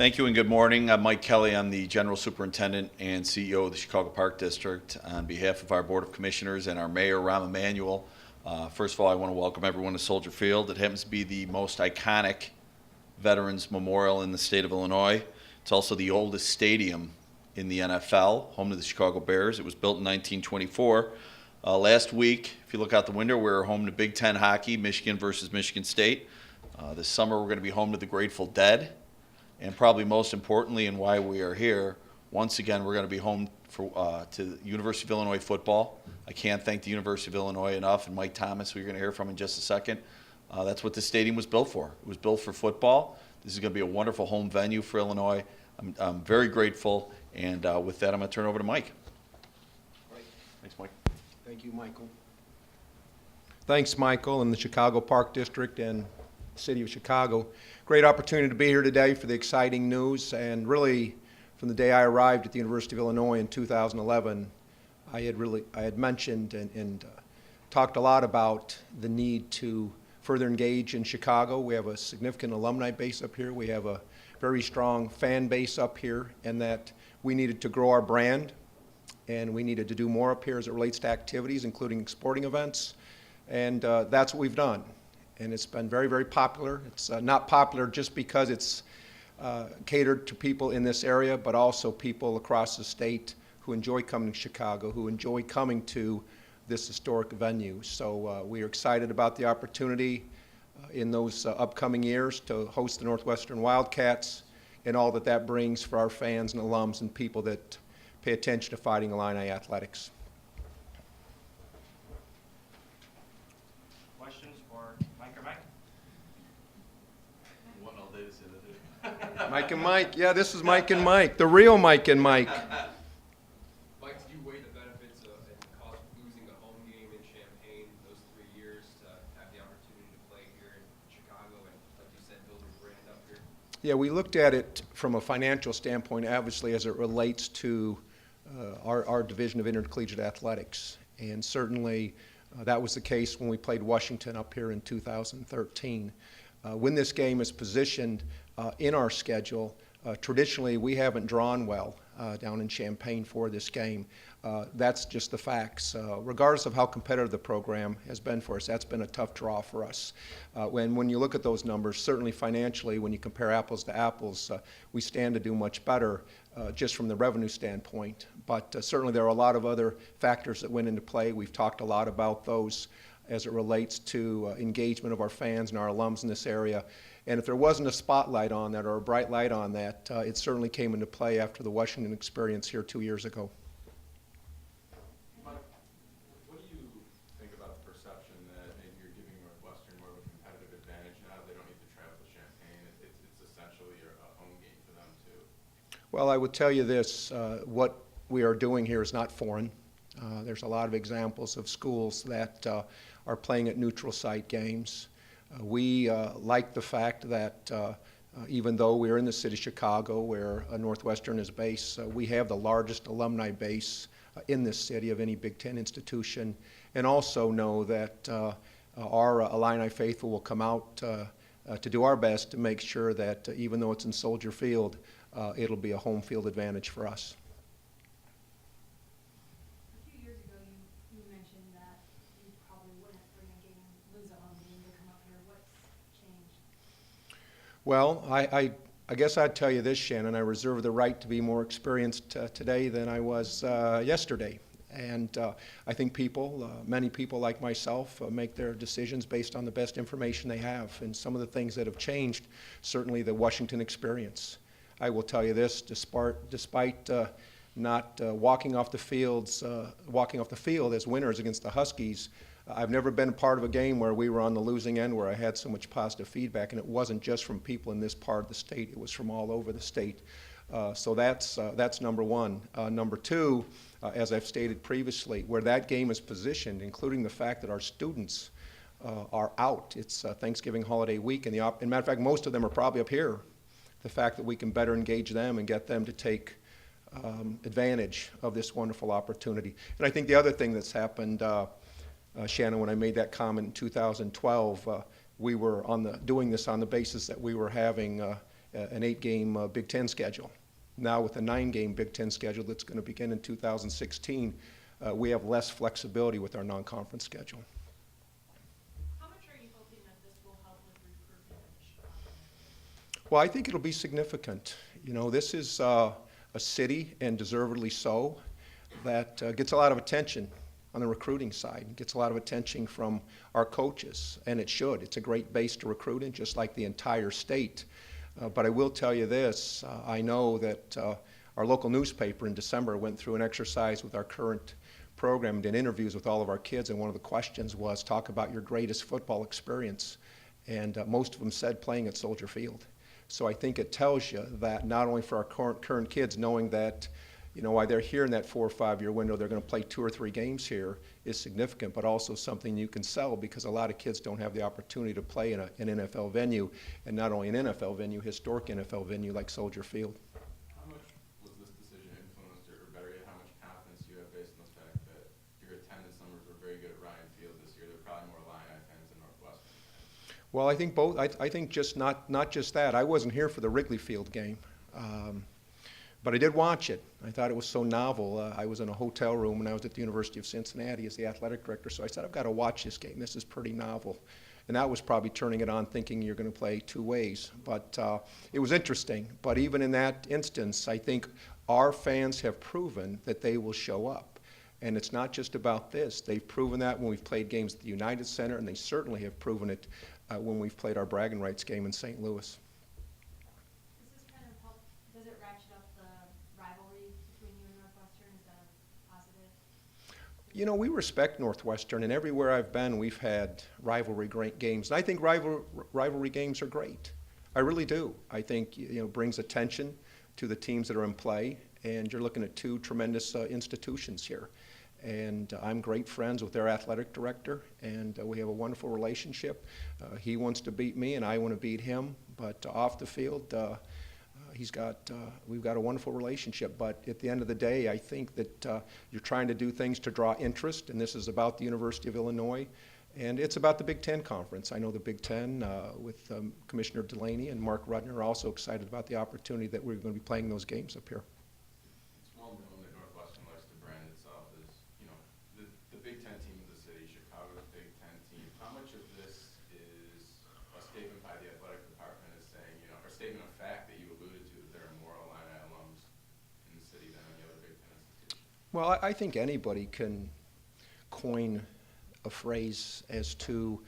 Thank you and good morning. I'm Mike Kelly. I'm the General Superintendent and CEO of the Chicago Park District. On behalf of our Board of Commissioners and our Mayor, Rahm Emanuel, first of all, I want to welcome everyone to Soldier Field. It happens to be the most iconic Veterans Memorial in the state of Illinois. It's also the oldest stadium in the NFL, home to the Chicago Bears. It was built in 1924. Last week, if you look out the window, we were home to Big Ten hockey, Michigan versus Michigan State. This summer, we're going to be home to the Grateful Dead. And probably most importantly, and why we are here, once again, we're going to be home to the University of Illinois football. I can't thank the University of Illinois enough, and Mike Thomas, who you're going to hear from in just a second. That's what this stadium was built for. It was built for football. This is going to be a wonderful home venue for Illinois. I'm very grateful, and with that, I'm going to turn it over to Mike. Great. Thanks, Mike. Thank you, Michael. Thanks, Michael, and the Chicago Park District and the City of Chicago. Great opportunity to be here today for the exciting news, and really from the day I arrived at the University of Illinois in 2011, I had mentioned and talked a lot about the need to further engage in Chicago. We have a significant alumni base up here. We have a very strong fan base up here, and that we needed to grow our brand, and we needed to do more up here as it relates to activities, including sporting events, and that's what we've done. And it's been very, very popular. It's not popular just because it's catered to people in this area, but also people across the state who enjoy coming to Chicago, who enjoy coming to this historic venue. So we are excited about the opportunity in those upcoming years to host the Northwestern Wildcats and all that that brings for our fans and alums and people that pay attention to Fighting Illini athletics. Questions for Mike or Mike? Wanting all day to say that. Mike and Mike. Yeah, this is Mike and Mike, the real Mike and Mike. Mike, did you weigh the benefits of and cost of losing a home game in Champaign those 3 years to have the opportunity to play here in Chicago and, like you said, build a brand up here? Yeah, we looked at it from a financial standpoint, obviously, as it relates to our division of intercollegiate athletics. And certainly that was the case when we played Washington up here in 2013. When this game is positioned in our schedule, traditionally we haven't drawn well down in Champaign for this game. That's just the facts. Regardless of how competitive the program has been for us, that's been a tough draw for us. When you look at those numbers, certainly financially, when you compare apples to apples, we stand to do much better just from the revenue standpoint. But certainly there are a lot of other factors that went into play. We've talked a lot about those as it relates to engagement of our fans and our alums in this area. And if there wasn't a spotlight on that or a bright light on that, it certainly came into play after the Washington experience here 2 years ago. Mike, what do you think about the perception that maybe you're giving Northwestern more of a competitive advantage now? They don't need to travel to Champaign. It's essentially a home game for them too. Well, I would tell you this, what we are doing here is not foreign. There's a lot of examples of schools that are playing at neutral site games. We like the fact that even though we're in the city of Chicago where Northwestern is based, we have the largest alumni base in this city of any Big Ten institution, and also know that our Illini faithful will come out to do our best to make sure that even though it's in Soldier Field, it'll be a home field advantage for us. A few years ago, you mentioned that you probably wouldn't bring a game, lose a home game to come up here. What's changed? Well, I guess I'd tell you this, Shannon. I reserve the right to be more experienced today than I was yesterday. And I think many people like myself, make their decisions based on the best information they have. And some of the things that have changed, certainly the Washington experience. I will tell you this, despite not walking off the field as winners against the Huskies, I've never been a part of a game where we were on the losing end, where I had so much positive feedback, and it wasn't just from people in this part of the state, it was from all over the state. So that's number one. Number two, as I've stated previously, where that game is positioned, including the fact that our students are out. It's Thanksgiving holiday week, and as a matter of fact, most of them are probably up here. The fact that we can better engage them and get them to take advantage of this wonderful opportunity. And I think the other thing that's happened, Shannon, when I made that comment in 2012, we were doing this on the basis that we were having an 8-game Big Ten schedule. Now with a 9-game Big Ten schedule that's going to begin in 2016, we have less flexibility with our non-conference schedule. How much are you hoping that this will help with recruitment in the Chicago area? Well, I think it'll be significant. You know, this is a city, and deservedly so, that gets a lot of attention on the recruiting side. It gets a lot of attention from our coaches, and it should. It's a great base to recruit in, just like the entire state. But I will tell you this, I know that our local newspaper in December went through an exercise with our current program and did interviews with all of our kids, and one of the questions was, talk about your greatest football experience. And most of them said playing at Soldier Field. So I think it tells you that not only for our current kids, knowing that, you know, while they're here in that 4 or 5 year window, they're going to play 2 or 3 games here is significant, but also something you can sell, because a lot of kids don't have the opportunity to play in an NFL venue, and not only an NFL venue, historic NFL venue like Soldier Field. How much was this decision influenced, or better yet, how much confidence do you have based on the fact that your attendance numbers were very good at Ryan Field this year? There were probably more Illini fans than Northwestern fans. Well, I think both. I think just not just that. I wasn't here for the Wrigley Field game. But I did watch it. I thought it was so novel. I was in a hotel room when I was at the University of Cincinnati as the athletic director, so I said, I've got to watch this game. This is pretty novel. And that was probably turning it on, thinking you're going to play 2 ways. But it was interesting. But even in that instance, I think our fans have proven that they will show up. And it's not just about this. They've proven that when we've played games at the United Center, and they certainly have proven it when we've played our bragging rights game in St. Louis. Does this kind of help, does it ratchet up the rivalry between you and Northwestern? Is that a positive? You know, we respect Northwestern, and everywhere I've been, we've had rivalry games. And I think rivalry games are great. I really do. I think, you know, brings attention to the teams that are in play, and you're looking at 2 tremendous institutions here. And I'm great friends with their athletic director, and we have a wonderful relationship. He wants to beat me, and I want to beat him. But off the field, we've got a wonderful relationship. But at the end of the day, I think that you're trying to do things to draw interest, and this is about the University of Illinois, and it's about the Big Ten Conference. I know the Big Ten with Commissioner Delaney and Mark Rudner are also excited about the opportunity that we're going to be playing those games up here. It's well known that Northwestern likes to brand itself as, you know, the Big Ten team of the city, Chicago's Big Ten team. How much of this is a statement by the athletic department as saying, you know, or a statement of fact that you alluded to, that there are more Illini alums in the city than any other Big Ten institution? Well, I think anybody can coin a phrase as to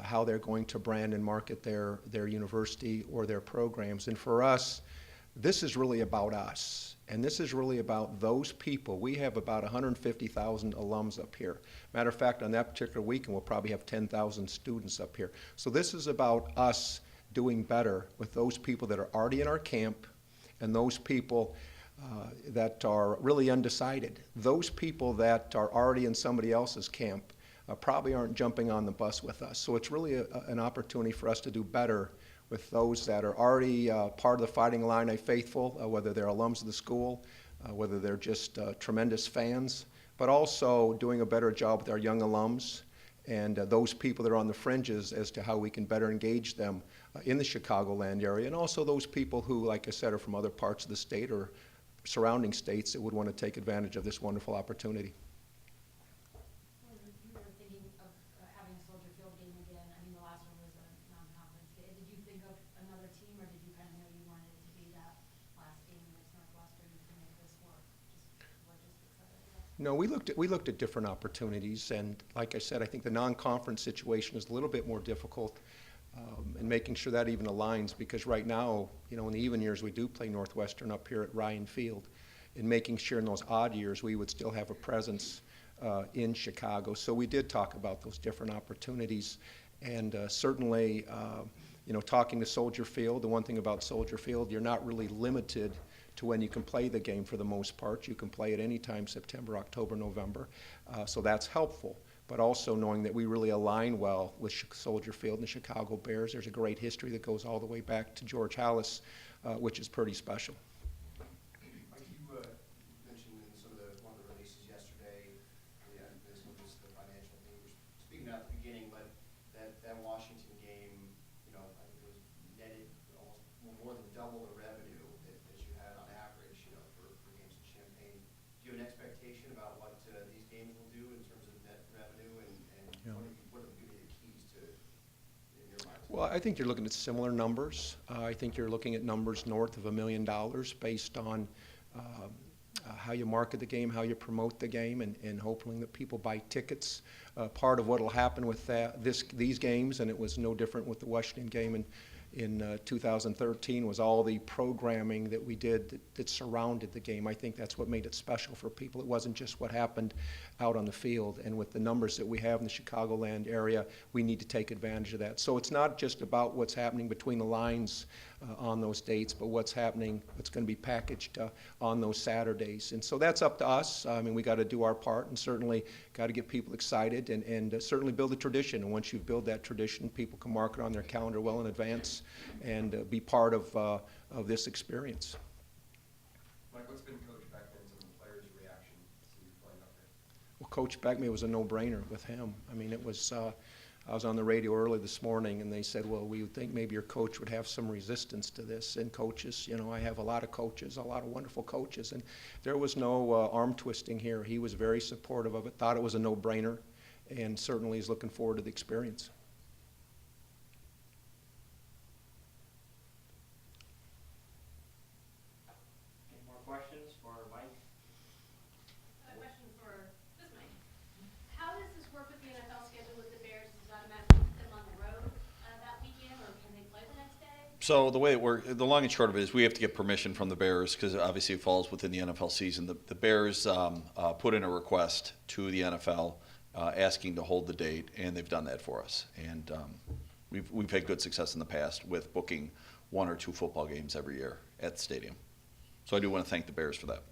how they're going to brand and market their university or their programs. And for us, this is really about us. And this is really about those people. We have about 150,000 alums up here. Matter of fact, on that particular weekend, we'll probably have 10,000 students up here. So this is about us doing better with those people that are already in our camp, and those people that are really undecided. Those people that are already in somebody else's camp probably aren't jumping on the bus with us. So it's really an opportunity for us to do better with those that are already part of the Fighting Illini faithful, whether they're alums of the school, whether they're just tremendous fans, but also doing a better job with our young alums and those people that are on the fringes as to how we can better engage them in the Chicagoland area, and also those people who, like I said, are from other parts of the state or surrounding states that would want to take advantage of this wonderful opportunity. When you were thinking of having a Soldier Field game again, I mean, the last one was a non-conference game. Did you think of another team, or did you kind of know you wanted it to be that last game against Northwestern to make this work? Just logistics of it, I guess? No, we looked at different opportunities, and like I said, I think the non-conference situation is a little bit more difficult, and making sure that even aligns, because right now, you know, in the even years we do play Northwestern up here at Ryan Field, and making sure in those odd years we would still have a presence in Chicago. So we did talk about those different opportunities, and certainly, you know, talking to Soldier Field, the one thing about Soldier Field, you're not really limited to when you can play the game for the most part. You can play it any time, September, October, November, so that's helpful. But also knowing that we really align well with Soldier Field and the Chicago Bears. There's a great history that goes all the way back to George Halas, which is pretty special. Mike, you mentioned in one of the releases yesterday, this was the financial thing we were speaking about at the beginning, but that Washington game, you know, I think it was netted almost more games will do in terms of net revenue, and Yeah. what are going to be the keys to, in your mind? Well, I think you're looking at similar numbers. I think you're looking at numbers north of $1 million based on how you market the game, how you promote the game, and hoping that people buy tickets. Part of what will happen with these games, and it was no different with the Washington game in 2013, was all the programming that we did that surrounded the game. I think that's what made it special for people. It wasn't just what happened out on the field. And with the numbers that we have in the Chicagoland area, we need to take advantage of that. So it's not just about what's happening between the lines on those dates, but what's happening, what's going to be packaged on those Saturdays. And so that's up to us. I mean, we got to do our part, and certainly got to get people excited, and certainly build a tradition. And once you build that tradition, people can mark it on their calendar well in advance and be part of this experience. Mike, what's been Coach Beckman and some of the players' reaction to you playing up here? Well, Coach Beckman, it was a no-brainer with him. I mean, it was, I was on the radio early this morning, and they said, well, we would think maybe your coach would have some resistance to this. And coaches, you know, I have a lot of coaches, a lot of wonderful coaches, and there was no arm twisting here. He was very supportive of it, thought it was a no-brainer, and certainly is looking forward to the experience. Any more questions for Mike? A question for this Mike. How does this work with the NFL schedule with the Bears? Does it automatically put them on the road that weekend, or can they play the next day? So the way it works, the long and short of it is we have to get permission from the Bears because obviously it falls within the NFL season. The Bears put in a request to the NFL asking to hold the date, and they've done that for us. And we've had good success in the past with booking 1 or 2 football games every year at the stadium. So I do want to thank the Bears for that.